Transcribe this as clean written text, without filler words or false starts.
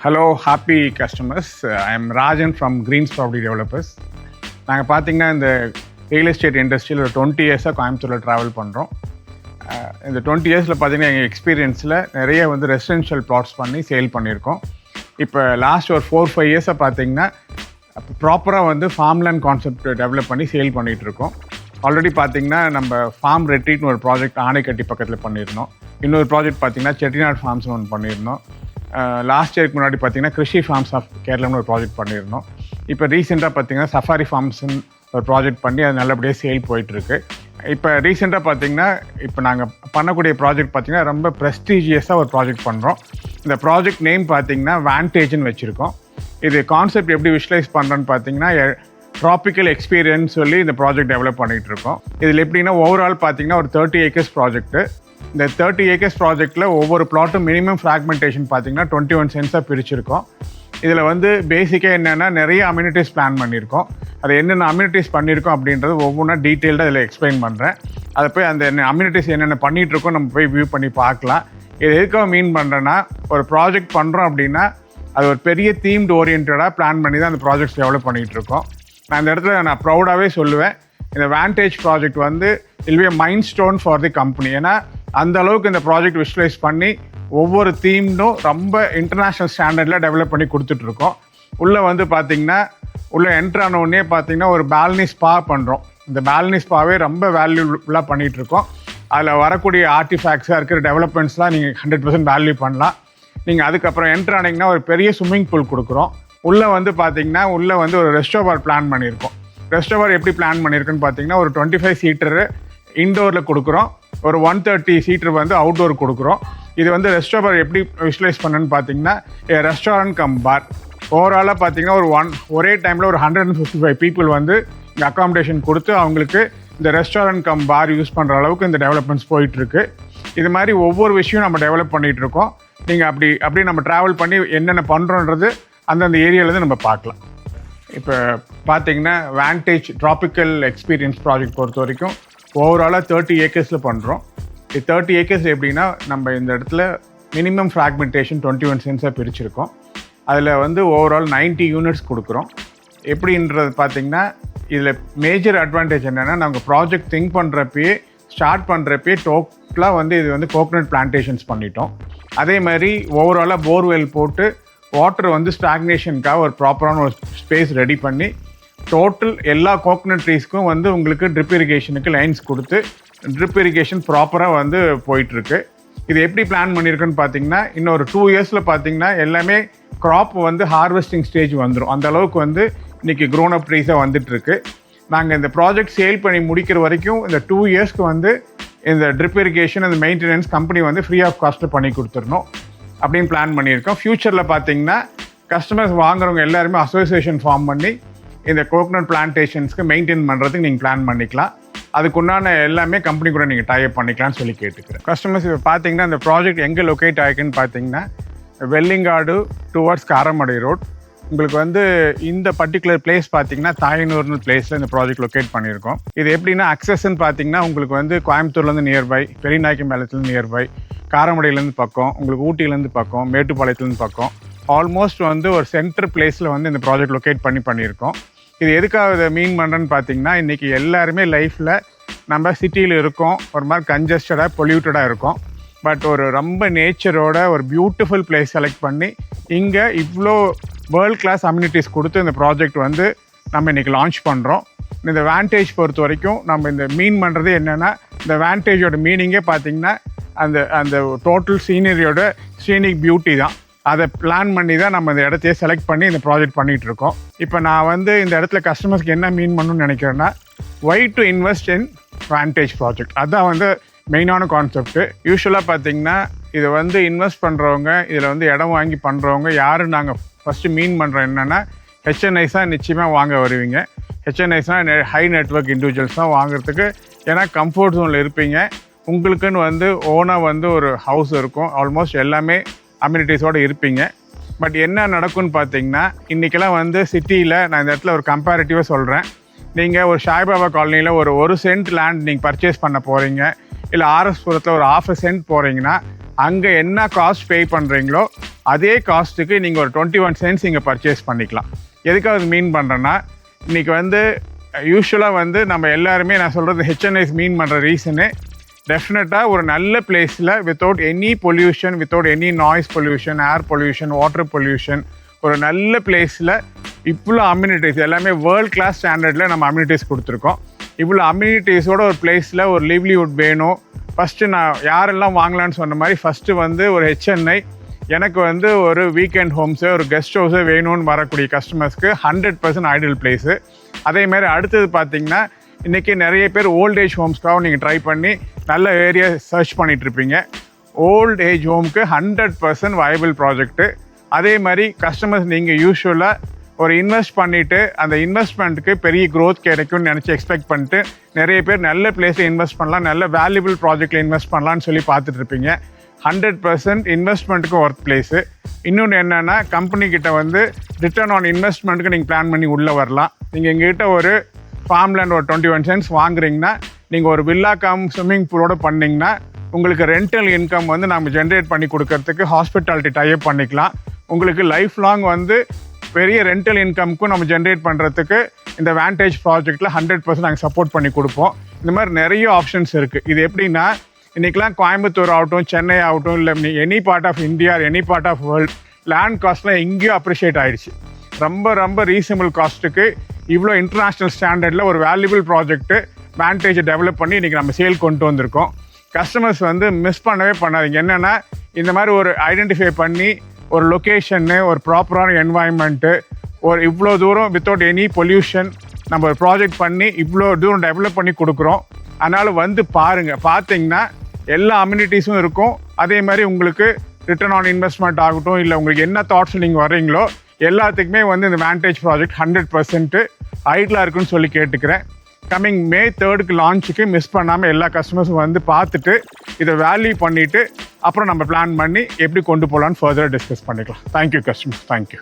Hello happy customers. I am Rajan from Greens property developers. நாங்கள் பார்த்தீங்கன்னா இந்த ரியல் எஸ்டேட் இண்டஸ்ட்ரியில் ஒரு 20 இயர்ஸாக கோயம்புத்தூரில் ட்ராவல் பண்ணுறோம். இந்த 20 இயர்ஸில் பார்த்தீங்கன்னா எங்கள் எக்ஸ்பீரியன்ஸில் நிறைய வந்து ரெசிடென்ஷியல் ப்ளாட்ஸ் பண்ணி சேல் பண்ணியிருக்கோம். இப்போ லாஸ்ட் ஒரு 4-5 இயர்ஸாக பார்த்தீங்கன்னா ப்ராப்பராக வந்து ஃபார்ம்லேண்ட் கான்செப்ட் டெவலப் பண்ணி சேல் பண்ணிகிட்ருக்கோம். ஆல்ரெடி பார்த்தீங்கன்னா நம்ம ஃபார்ம் ரெட்ரீட்னு ஒரு ப்ராஜெக்ட் ஆனைக்கட்டி பக்கத்தில் பண்ணியிருந்தோம். இன்னொரு ப்ராஜெக்ட் பார்த்தீங்கன்னா செட்டிநாடு ஃபார்ம்ஸ் ஒன்று பண்ணியிருந்தோம். லாஸ்ட் இயருக்கு முன்னாடி பார்த்தீங்கன்னா கிருஷி ஃபார்ம்ஸ் ஆஃப் கேரளான்னு ஒரு ப்ராஜெக்ட் பண்ணியிருந்தோம். இப்போ ரீசெண்டாக பார்த்தீங்கன்னா சஃபாரி ஃபார்ம்ஸ்ன்னு ஒரு ப்ராஜெக்ட் பண்ணி அது நல்லபடியாக சேல் போயிட்டுருக்கு. இப்போ ரீசெண்டாக பார்த்தீங்கன்னா இப்போ நாங்கள் பண்ணக்கூடிய ப்ராஜெக்ட் பார்த்தீங்கன்னா ரொம்ப ப்ரெஸ்டீஜியஸாக ஒரு ப்ராஜெக்ட் பண்ணுறோம். இந்த ப்ராஜெக்ட் நேம் பார்த்தீங்கன்னா வான்டேஜ்னு வச்சுருக்கோம். இது கான்செப்ட் எப்படி விஷுவலைஸ் பண்ணுறோன்னு பார்த்தீங்கன்னா ட்ராபிக்கல் எக்ஸ்பீரியன்ஸ் சொல்லி இந்த ப்ராஜெக்ட் டெவலப் பண்ணிகிட்டு இருக்கோம். இதில் எப்படின்னா ஓவரால் பார்த்தீங்கன்னா ஒரு 30 ஏக்கர்ஸ் ப்ராஜெக்ட்டு. இந்த 30 ஏக்கர்ஸ் ப்ராஜெக்டில் ஒவ்வொரு பிளாட்டும் மினிமம் ஃப்ராக்மெண்டேஷன் பார்த்தீங்கன்னா 21 சென்ட்ஸாக பிரிச்சிருக்கோம். இதில் வந்து பேசிக்காக என்னென்னா நிறைய அம்யூனிட்டிஸ் பிளான் பண்ணியிருக்கோம். அது என்னென்ன அம்யூனிட்டிஸ் பண்ணியிருக்கோம் அப்படின்றது ஒவ்வொன்றா டீட்டெயில்டாக இதில் எக்ஸ்பிளைன் பண்ணுறேன். அதை போய் அந்த அம்யூனிட்டிஸ் என்னென்ன பண்ணிகிட்ருக்கோம் நம்ம போய் வியூ பண்ணி பார்க்கலாம். இது எதுக்காக மீன் பண்ணுறேன்னா, ஒரு ப்ராஜெக்ட் பண்ணுறோம் அப்படின்னா அது ஒரு பெரிய தீம்டு ஓரியன்டாக பிளான் பண்ணி தான் அந்த ப்ராஜெக்ட்ஸ் டெவலப் பண்ணிகிட்ருக்கோம். நான் இந்த இடத்துல நான் ப்ரௌடாகவே சொல்லுவேன், இந்த வான்டேஜ் ப்ராஜெக்ட் வந்து will be a milestone for the company. ஏன்னா அந்த அளவுக்கு இந்த ப்ராஜெக்ட் விஷுவலைஸ் பண்ணி ஒவ்வொரு தீம்னும் ரொம்ப இன்டர்நேஷ்னல் ஸ்டாண்டர்டில் டெவலப் பண்ணி கொடுத்துட்ருக்கோம். உள்ளே வந்து பார்த்திங்கன்னா உள்ளே என்ட்ரு ஆனவுடனே பார்த்திங்கன்னா ஒரு பால்னி ஸ்பா பண்ணுறோம். இந்த பால்னி ஸ்பாவே ரொம்ப வேல்யூபுல்லாக பண்ணிகிட்ருக்கோம். அதில் வரக்கூடிய ஆர்டிஃபேக்ட்ஸாக இருக்கிற டெவலப்மெண்ட்ஸ்லாம் நீங்கள் 100% வேல்யூ பண்ணலாம். நீங்கள் அதுக்கப்புறம் என்ட்ரு ஆனீங்கன்னா ஒரு பெரிய ஸ்விம்மிங் பூல் கொடுக்குறோம். உள்ளே வந்து பார்த்திங்கன்னா உள்ளே வந்து ஒரு ரெஸ்டோபார் பிளான் பண்ணியிருக்கோம். ரெஸ்டோபார் எப்படி பிளான் பண்ணியிருக்குன்னு பார்த்தீங்கன்னா ஒரு 25 சீட்டரு இன்டோரில் கொடுக்குறோம், ஒரு 130 சீட்டர் வந்து அவுட்டோர் கொடுக்குறோம். இது வந்து ரெஸ்டோபார் எப்படி விஷுவலைஸ் பண்ணுன்னு பார்த்தீங்கன்னா ரெஸ்டாரண்ட் கம் பார். ஓவராலாக பார்த்தீங்கன்னா ஒரே டைமில் ஒரு 155 பீப்புள் வந்து இங்கே அக்காமடேஷன் கொடுத்து அவங்களுக்கு இந்த ரெஸ்டாரண்ட் கம் பார் யூஸ் பண்ணுற அளவுக்கு இந்த டெவலப்மெண்ட்ஸ் போயிட்டுருக்கு. இது மாதிரி ஒவ்வொரு விஷயம் நம்ம டெவலப் பண்ணிகிட்ருக்கோம். நீங்கள் அப்படி நம்ம ட்ராவல் பண்ணி என்னென்ன பண்ணுறோன்றது அந்தந்த ஏரியாவிலேருந்து நம்ம பார்க்கலாம். இப்போ பார்த்தீங்கன்னா வான்டேஜ் ட்ராபிக்கல் எக்ஸ்பீரியன்ஸ் ப்ராஜெக்ட் பொறுத்த வரைக்கும் ஓவராலாக 30 ஏக்கர்ஸில் பண்ணுறோம். இது 30 ஏக்கர்ஸ் எப்படின்னா நம்ம இந்த இடத்துல மினிமம் ஃப்ராக்மெண்டேஷன் 21 சென்ட்ஸாக பிரிச்சிருக்கோம். அதில் வந்து ஓவரால் 90 யூனிட்ஸ் கொடுக்குறோம். எப்படின்றது பார்த்திங்கன்னா இதில் மேஜர் அட்வான்டேஜ் என்னென்னா, நாங்கள் ப்ராஜெக்ட் திங்க் பண்ணுறப்பயே ஸ்டார்ட் பண்ணுறப்பயே டோட்டலாக வந்து இது வந்து கோகனட் பிளான்டேஷன்ஸ் பண்ணிட்டோம். அதே மாதிரி ஓவராலாக போர்வெல் போட்டு வாட்டர் வந்து ஸ்டாக்னேஷனுக்காக ஒரு ப்ராப்பரான ஒரு ஸ்பேஸ் ரெடி பண்ணி டோட்டல் எல்லா கோகனட் ட்ரீஸ்க்கும் வந்து உங்களுக்கு ட்ரிப் இரிகேஷனுக்கு லைன்ஸ் கொடுத்து ட்ரிப் இரிகேஷன் ப்ராப்பராக வந்து போயிட்டுருக்கு. இது எப்படி பிளான் பண்ணியிருக்குன்னு பார்த்தீங்கன்னா இன்னொரு 2 இயர்ஸில் பார்த்தீங்கன்னா எல்லாமே க்ராப் வந்து ஹார்வெஸ்டிங் ஸ்டேஜ் வந்துடும். அந்த அளவுக்கு வந்து இன்றைக்கி க்ரோன் அப் ட்ரீஸாக வந்துட்டுருக்கு. நாங்கள் இந்த ப்ராஜெக்ட் சேல் பண்ணி முடிக்கிற வரைக்கும் இந்த 2 இயர்ஸ்க்கு வந்து இந்த ட்ரிப் இரிகேஷன் அந்த மெயின்டெனன்ஸ் கம்பெனி வந்து ஃப்ரீ ஆஃப் காஸ்ட்டில் பண்ணி கொடுத்துடணும் அப்படின்னு பிளான் பண்ணியிருக்கோம். ஃப்யூச்சரில் பார்த்தீங்கன்னா கஸ்டமர்ஸ் வாங்குறவங்க எல்லாருமே அசோசியேஷன் ஃபார்ம் பண்ணி இந்த கோகனட் பிளான்டேஷன்ஸ்க்கு மெயின்டைன் பண்ணுறதுக்கு நீங்கள் பிளான் பண்ணிக்கலாம். அதுக்குண்டான எல்லாமே கம்பெனி கூட நீங்கள் டைப் பண்ணிக்கலாம்னு சொல்லி கேட்டுக்கிறேன். கஸ்டமர்ஸ் இப்போ பார்த்தீங்கன்னா இந்த ப்ராஜெக்ட் எங்கே லொக்கேட் ஆகிக்குன்னு பார்த்தீங்கன்னா வெள்ளிங்காடு டுவர்ட்ஸ் காரமடை ரோட். உங்களுக்கு வந்து இந்த பர்டிகுலர் பிளேஸ் பார்த்தீங்கன்னா தாயனூர்னு பிளேஸில் இந்த ப்ராஜெக்ட் லொக்கேட் பண்ணியிருக்கோம். இது எப்படின்னா அக்சஸ்ன்னு பார்த்தீங்கன்னா உங்களுக்கு வந்து கோயம்புத்தூர்லேருந்து நியர்பை, பெரியநாயக்கம்பாளையத்துலேருந்து நியர்பை, காரமடையிலேருந்து பக்கம், உங்களுக்கு ஊட்டியிலேருந்து பக்கம், மேட்டுப்பாளையத்துலேருந்து பக்கம், ஆல்மோஸ்ட் வந்து ஒரு சென்டர் பிளேஸில் வந்து இந்த ப்ராஜெக்ட் லொக்கேட் பண்ணியிருக்கோம். இது எதுக்காக இதை மீன் பண்ணுறேன்னு பார்த்தீங்கன்னா இன்றைக்கி எல்லாருமே லைஃப்பில் நம்ம சிட்டியில் இருக்கோம், ஒரு மாதிரி கன்ஜஸ்டடாக பொல்யூட்டடாக இருக்கும். பட் ஒரு ரொம்ப நேச்சரோட ஒரு பியூட்டிஃபுல் பிளேஸ் செலக்ட் பண்ணி இங்கே இவ்வளோ வேர்ல்ட் கிளாஸ் அம்யூனிட்டிஸ் கொடுத்து இந்த ப்ராஜெக்ட் வந்து நம்ம இன்றைக்கி லான்ச் பண்ணுறோம். இந்த வான்டேஜ் பொறுத்த வரைக்கும் நம்ம இந்த மீன் பண்ணுறது என்னென்னா, இந்த வான்டேஜோட மீனிங்கே பார்த்திங்கன்னா அந்த டோட்டல் சீனரியோட சீனிக் பியூட்டி தான். அதை பிளான் பண்ணி தான் நம்ம இந்த இடத்தையே செலக்ட் பண்ணி இந்த ப்ராஜெக்ட் பண்ணிகிட்ருக்கோம். இப்போ நான் வந்து இந்த இடத்துல கஸ்டமர்ஸ்க்கு என்ன மீன் பண்ணணும்னு நினைக்கிறேன்னா, why to invest in vantage project. அதுதான் வந்து மெயினான கான்செப்ட்டு. யூஸ்வலாக பார்த்திங்கன்னா இதை வந்து இன்வெஸ்ட் பண்ணுறவங்க, இதில் வந்து இடம் வாங்கி பண்ணுறவங்க யார் நாங்கள் ஃபஸ்ட்டு மீன் பண்ணுறோம் என்னென்னா, ஹெச்என்ஐஸாக நிச்சயமாக வாங்க வருவீங்க. ஹெச்என்ஐஸ்னால் ஹை நெட்வொர்க் இண்டிவிஜுவல்ஸ் தான் வாங்குறதுக்கு. ஏன்னா கம்ஃபர்ட் ஜோனில் இருப்பீங்க. உங்களுக்குன்னு வந்து ஓனாக வந்து ஒரு ஹவுஸ் இருக்கும், ஆல்மோஸ்ட் எல்லாமே அம்யூனிட்டிஸோடு இருப்பீங்க. பட் என்ன நடக்கும்னு பார்த்தீங்கன்னா இன்றைக்கெல்லாம் வந்து சிட்டியில் நான் இந்த இடத்துல ஒரு கம்பேரிட்டிவாக சொல்கிறேன். நீங்கள் ஒரு சாய்பாபா காலனியில் ஒரு சென்ட் லேண்ட் நீங்கள் பர்ச்சேஸ் பண்ண போகிறீங்க, இல்லை ஆர்எஸ் புரத்தில் ஒரு ½ சென்ட் போகிறீங்கன்னா அங்கே என்ன காஸ்ட் பே பண்ணுறீங்களோ அதே காஸ்ட்டுக்கு நீங்கள் ஒரு 21 cents இங்கே பர்ச்சேஸ் பண்ணிக்கலாம். எதுக்காக அது மீன் பண்ணுறேன்னா, இன்றைக்கி வந்து யூஸ்வலாக வந்து நம்ம எல்லாருமே நான் சொல்கிறது ஹெச்என்ஐஸ் மீன் பண்ணுற ரீசனே டெஃபினட்டாக ஒரு நல்ல பிளேஸில் without any pollution, without any noise pollution, air pollution, water pollution, ஒரு நல்ல பிளேஸில் இவ்வளோ அம்யூனிட்டிஸ் எல்லாமே வேர்ல்ட் கிளாஸ் ஸ்டாண்டர்டில் நம்ம அம்யூனிட்டிஸ் கொடுத்துருக்கோம். இவ்வளோ அம்யூனிட்டிஸோட ஒரு பிளேஸில் ஒரு லிவ்லிவுட் வேணும். ஃபஸ்ட்டு நான் யாரெல்லாம் வாங்கலான்னு சொன்ன மாதிரி ஃபஸ்ட்டு வந்து ஒரு ஹெச்என்ஐ எனக்கு வந்து ஒரு வீக்கெண்ட் ஹோம்ஸு, ஒரு கெஸ்ட் ஹவுஸு வேணும்னு வரக்கூடிய கஸ்டமர்ஸ்க்கு 100% ஐடியல் பிளேஸு. அதேமாதிரி அடுத்தது பார்த்திங்கன்னா இன்றைக்கி நிறைய பேர் ஓல்ட் ஏஜ் ஹோம்ஸ்க்காகவும் நீங்கள் ட்ரை பண்ணி நல்ல ஏரியா சர்ச் பண்ணிகிட்ருப்பீங்க. ஓல்ட் ஏஜ் ஹோம்க்கு 100% வயபிள் ப்ராஜெக்ட்டு. அதே மாதிரி கஸ்டமர்ஸ் நீங்கள் யூஸ்வலாக ஒரு இன்வெஸ்ட் பண்ணிவிட்டு அந்த இன்வெஸ்ட்மெண்ட்டுக்கு பெரிய க்ரோத் கிடைக்கும்னு நினச்சி எக்ஸ்பெக்ட் பண்ணிட்டு நிறைய பேர் நல்ல பிளேஸில் இன்வெஸ்ட் பண்ணலாம், நல்ல வேல்யூபிள் ப்ராஜெக்டில் இன்வெஸ்ட் பண்ணலான்னு சொல்லி பார்த்துட்ருப்பீங்க. 100% இன்வெஸ்ட்மெண்ட்டுக்கும் ஒர்த் பிளேஸு. இன்னொன்று என்னென்னா, கம்பெனிக்கிட்ட வந்து ரிட்டர்ன் ஆன் இன்வெஸ்ட்மெண்ட்டுக்கு நீங்கள் பிளான் பண்ணி உள்ளே வரலாம். நீங்கள் எங்ககிட்ட ஒரு ஃபார்ம்லேண்ட் ஒரு 21 cents வாங்குறீங்கன்னா, நீங்கள் ஒரு வில்லா கம் ஸ்விம்மிங் பூலோடு பண்ணிங்கன்னா உங்களுக்கு ரெண்டல் இன்கம் வந்து நம்ம ஜென்ரேட் பண்ணி கொடுக்கறதுக்கு ஹாஸ்பிட்டாலிட்டி டைப் பண்ணிக்கலாம். உங்களுக்கு லைஃப் லாங் வந்து பெரிய ரெண்டல் இன்கம்க்கும் நம்ம ஜென்ரேட் பண்ணுறதுக்கு இந்த வேண்டேஜ் ப்ராஜெக்டில் 100% நாங்கள் சப்போர்ட் பண்ணி கொடுப்போம். இந்த மாதிரி நிறைய ஆப்ஷன்ஸ் இருக்குது. இது எப்படின்னா, இன்றைக்கெலாம் கோயம்புத்தூர் ஆகட்டும், சென்னை ஆகட்டும், இல்லை any part of India, any part of world, land காஸ்ட்லாம் எங்கேயும் அப்ரிஷியேட் ஆகிடுச்சு. ரொம்ப ரொம்ப ரீசனபிள் காஸ்ட்டுக்கு இவ்வளோ இன்டர்நேஷ்னல் ஸ்டாண்டர்டில் ஒரு வேல்யூபிள் ப்ராஜெக்ட்டு வேண்டேஜை டெவலப் பண்ணி இன்றைக்கி நம்ம சேல் கொண்டு வந்திருக்கோம். கஸ்டமர்ஸ் வந்து மிஸ் பண்ணவே பண்ணாதீங்க. என்னென்னா, இந்த மாதிரி ஒரு ஐடென்டிஃபை பண்ணி ஒரு லொக்கேஷன்னு, ஒரு ப்ராப்பரான என்வாயன்மெண்ட்டு, ஒரு இவ்வளோ தூரம் வித்தவுட் எனி பொல்யூஷன் நம்ம ஒரு ப்ராஜெக்ட் பண்ணி இவ்வளோ தூரம் டெவலப் பண்ணி கொடுக்குறோம். அதனால் வந்து பாருங்கள். பார்த்தீங்கன்னா எல்லா அம்யூனிட்டிஸும் இருக்கும். அதே மாதிரி உங்களுக்கு ரிட்டர்ன் ஆன் இன்வெஸ்ட்மெண்ட் ஆகட்டும், இல்லை உங்களுக்கு என்ன தாட்ஸ் நீங்கள் வர்றீங்களோ எல்லாத்துக்குமே வந்து இந்த வேண்டேஜ் ப்ராஜெக்ட் 100% ஐடியலாக இருக்குன்னு சொல்லி கேட்டுக்கிறேன். கம்மிங் May 3 லான்ச்சுக்கு மிஸ் பண்ணாமல் எல்லா கஸ்டமர்ஸும் வந்து பார்த்துட்டு இதை வேல்யூ பண்ணிவிட்டு அப்புறம் நம்ம பிளான் பண்ணி எப்படி கொண்டு போகலான்னு ஃபர்தராக டிஸ்கஸ் பண்ணிக்கலாம். Thank you customers, thank you.